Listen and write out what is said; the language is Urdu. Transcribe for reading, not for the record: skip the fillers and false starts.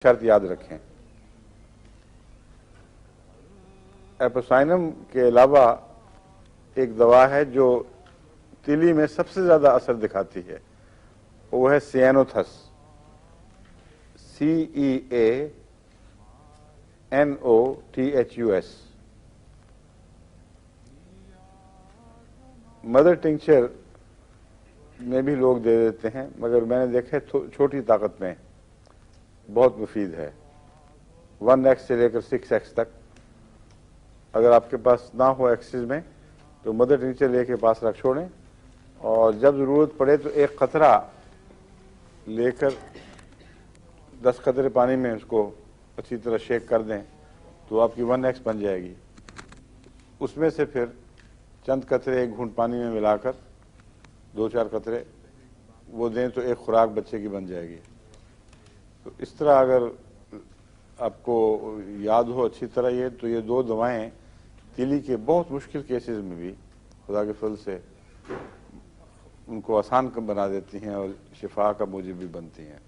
شرط یاد رکھیں، ایپوسائنم کے علاوہ ایک دوا ہے جو تیلی میں سب سے زیادہ اثر دکھاتی ہے، وہ ہے سیانوتھس، CEANOTHUS۔ مدر ٹنکچر میں بھی لوگ دے دیتے ہیں، مگر میں نے دیکھا چھوٹی طاقت میں بہت مفید ہے، 1x سے لے کر 6x تک۔ اگر آپ کے پاس نہ ہو ایکسز میں تو مدر ٹنکچر لے کے پاس رکھ چھوڑیں، اور جب ضرورت پڑے تو ایک قطرہ لے کر 10 قطرے پانی میں اس کو اچھی طرح شیک کر دیں تو آپ کی 1x بن جائے گی۔ اس میں سے پھر چند قطرے ایک گھونٹ پانی میں ملا کر 2-4 قطرے وہ دیں تو ایک خوراک بچے کی بن جائے گی۔ تو اس طرح اگر آپ کو یاد ہو اچھی طرح تو یہ دو دوائیں تیلی کے بہت مشکل کیسز میں بھی خدا کے فضل سے ان کو آسان بنا دیتی ہیں اور شفا کا موجب بھی بنتی ہیں۔